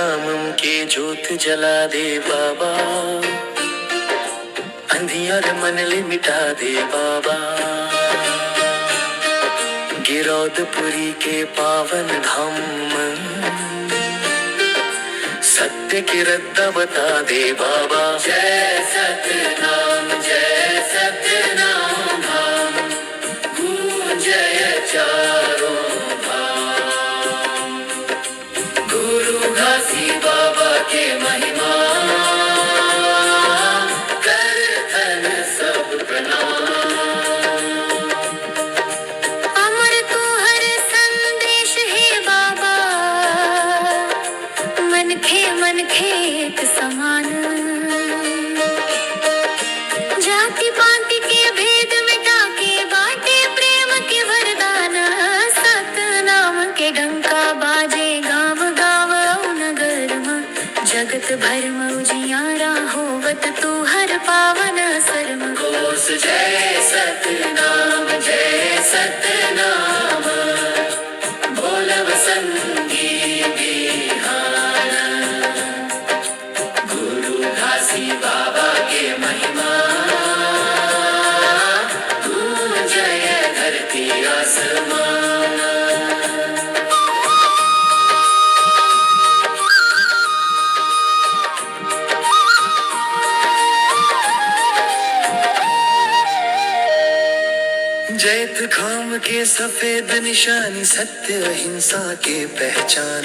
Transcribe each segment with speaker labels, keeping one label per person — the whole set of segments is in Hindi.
Speaker 1: नाम के ज्योत जला दे बाबा, अंधियार मन ले मिटा दे बाबा। गिरौदपुरी के पावन धाम सत्य की रद्दा बता दे बाबा। जय सतनाम धाम, जय चारों धाम। गुरु घासी बाबा के महिमा, करतन सब प्रणाम।
Speaker 2: अमर तू हर संदेश है बाबा, मन खे एक समान। जाति पाति के भेद मिटा के बाटे प्रेम के वरदान। सतनाम के डंका बाजे गाँव गाँव नगर में, जगत भर में उजियारा होवत तू हर पावन असर में।
Speaker 1: घोष जय सतनाम बोलब संगी बिहार। गुरु घासी बाबा के महिमा, जय धरती आसमान। जैत खाम के सफेद निशानी, सत्य अहिंसा के पहचान।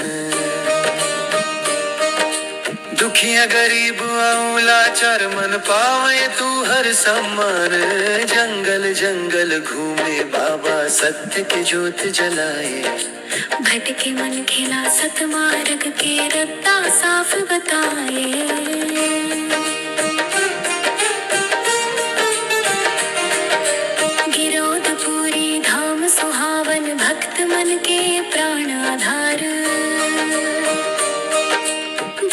Speaker 1: दुखिया गरीब लाचार मन पावे तू हर सम्मान। जंगल जंगल घूमे बाबा, सत्य के ज्योत जलाए।
Speaker 2: भटके मन खिला सतमार्ग के रत्ता साफ बताए। गिरौदपुरी धाम सुहावन, भक्त मन के प्राण आधार।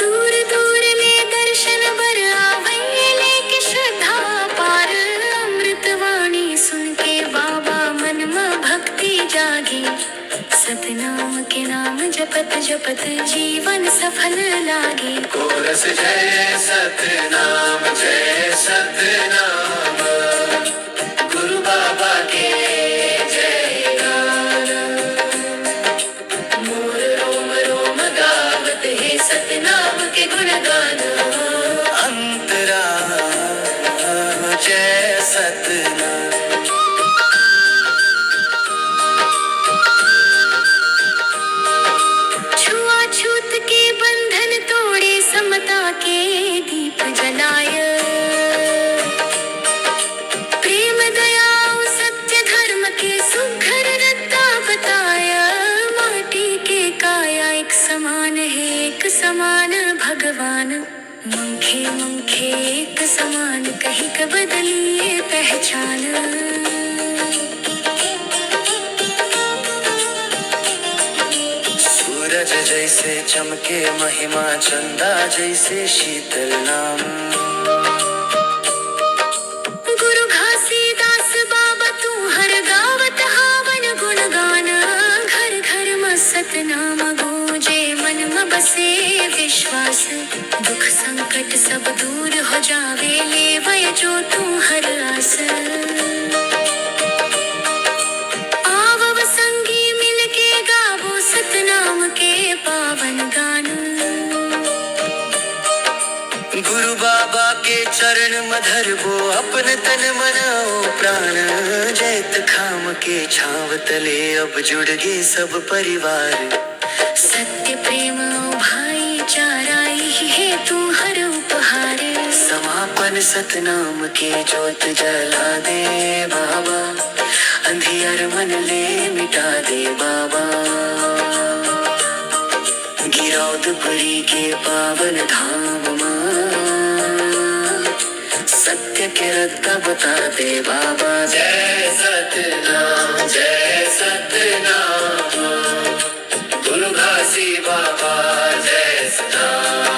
Speaker 2: दूर दूर ले दर्शन बर आवे, लेके श्रद्धा पार। अमृत वाणी सुन के बाबा मन में भक्ति जागे। सतनाम के नाम जपत जपत जीवन सफल लागे।
Speaker 1: कोरस जय सतनाम गुरु बाबा के जयगान। मोर रोम रोम गावत है सतनाम के गुणगान। अंतरा जय सतनाम।
Speaker 2: छुआछूत के बंधन तोड़े, समता के दीप जलाए। प्रेम दया सत्य धर्म के सुघर रत्ता बताया। माटी के काया एक समान है, एक समान भगवान। मंखे मंखे एक समान, कहीं का बदलिए पहचान।
Speaker 1: सूरज जैसे चमके महिमा, चंदा जैसे शीतल नाम।
Speaker 2: गुरु घासीदास बाबा तू हर गावत हावन गुणगान। घर घर में सतनाम गूंजे, मन में बसे विश्वास। दुख संकट सब दूर हो जावे, ले वय जो तू हर आस। आवव संगी मिल के गावो सतनाम के पावन गान।
Speaker 1: गुरु बाबा के चरण मधर वो, अपन तन मनाओ प्राण। जैत खाम के छाव तले अब जुड़ गए सब परिवार।
Speaker 2: सत्य प्रेम भाईचारा ही है तू हर उपहार।
Speaker 1: समापन सतनाम के ज्योत जला दे बाबा, अंधियार मन ले मिटा दे बाबा। गिरौदपुरी के पावन धाम सत्य के रत्ता बता दे बाबा। जय सतनाम गुरु घासी बाबा जय सतनाम।